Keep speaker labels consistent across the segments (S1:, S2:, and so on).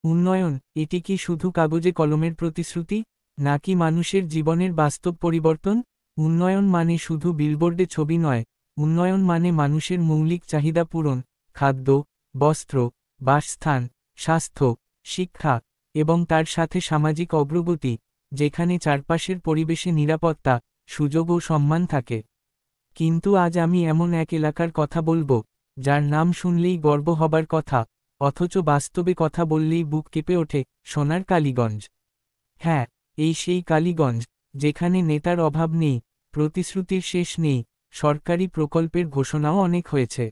S1: উন্নয়ন, এটি কি শুধু কাগজে কলমের প্রতিশ্রুতি, নাকি মানুষের জীবনের বাস্তব পরিবর্তন? উন্নয়ন মানে শুধু বিলবোর্ডে ছবি নয়, উন্নয়ন মানে মানুষের মৌলিক চাহিদা পূরণ, খাদ্য, বস্ত্র, বাসস্থান, স্বাস্থ্য, শিক্ষা, এবং তার সাথে সামাজিক অগ্রগতি, যেখানে চারপাশের পরিবেশে নিরাপত্তা, সুযোগ ও সম্মান থাকে। কিন্তু আজ আমি এমন এক এলাকার কথা বলবো, যার নাম শুনলেই গর্ব হবার কথা, অথচ বাস্তবে কথা বললেই বুক কেঁপে ওঠে, সোনার কালীগঞ্জ। হ্যাঁ, এই সেই কালীগঞ্জ, যেখানে নেতার অভাব নেই, প্রতিশ্রুতির শেষ নেই, সরকারি প্রকল্পের ঘোষণাও অনেক হয়েছে।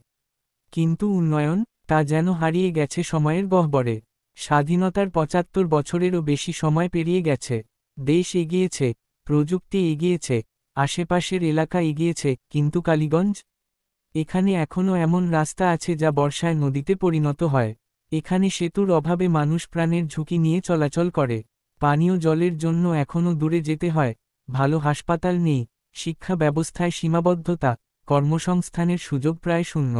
S1: কিন্তু উন্নয়ন, তা যেন হারিয়ে গেছে সময়ের গহ্বরে। স্বাধীনতার ৭৫ বছরেরও বেশি সময় পেরিয়ে গেছে। দেশ এগিয়েছে, প্রযুক্তি এগিয়েছে, আশেপাশের এলাকা এগিয়েছে, কিন্তু কালীগঞ্জ? এখানে এখনও এমন রাস্তা আছে যা বর্ষায় নদীতে পরিণত হয়। এখানে সেতুর অভাবে মানুষ প্রাণের ঝুঁকি নিয়ে চলাচল করে। পানীয় জলের জন্য এখনও দূরে যেতে হয়। ভালো হাসপাতাল নেই, শিক্ষা ব্যবস্থায় সীমাবদ্ধতা, কর্মসংস্থানের সুযোগ প্রায় শূন্য।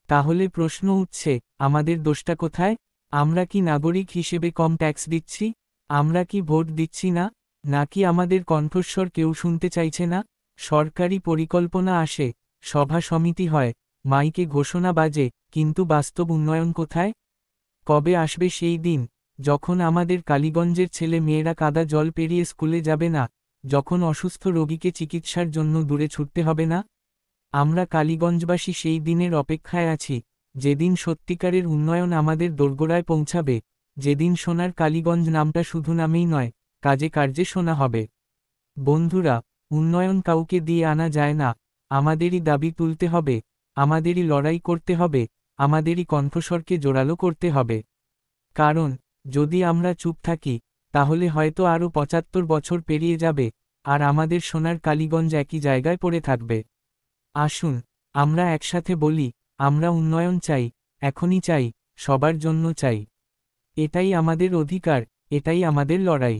S1: তাহলে প্রশ্ন উঠছে, আমাদের দোষটা কোথায়? আমরা কি নাগরিক হিসেবে কম ট্যাক্স দিচ্ছি? আমরা কি ভোট দিচ্ছি না? নাকি আমাদের কণ্ঠস্বর কেউ শুনতে চাইছে না? সরকারি পরিকল্পনা আসে, সভা সমিতি হয়, মাইকে ঘোষণা বাজে, কিন্তু বাস্তব উন্নয়ন কোথায়? কবে আসবে সেই দিন, যখন আমাদের কালীগঞ্জের ছেলে মেয়েরা কাদা জল পেরিয়ে স্কুলে যাবে না, যখন অসুস্থ রোগীকে চিকিৎসার জন্য দূরে ছুটতে হবে না? আমরা কালীগঞ্জবাসী সেই দিনের অপেক্ষায় আছি, যেদিন সত্যিকারের উন্নয়ন আমাদের দোরগোড়ায় পৌঁছাবে, যেদিন সোনার কালীগঞ্জ নামটা শুধু নামেই নয়, কাজে কার্যে শোনা হবে। বন্ধুরা, উন্নয়ন কাউকে দিয়ে আনা যায় না, আমাদেরই দাবি তুলতে হবে, আমাদেরই লড়াই করতে হবে, আমাদেরই কণ্ঠস্বরকে জোরালো করতে হবে। কারণ, যদি আমরা চুপ থাকি, তাহলে হয়তো আরও ৭৫ বছর পেরিয়ে যাবে, আর আমাদের সোনার কালীগঞ্জ একই জায়গায় পড়ে থাকবে। আসুন, আমরা একসাথে বলি, আমরা উন্নয়ন চাই, এখনই চাই, সবার জন্য চাই। এটাই আমাদের অধিকার, এটাই আমাদের লড়াই।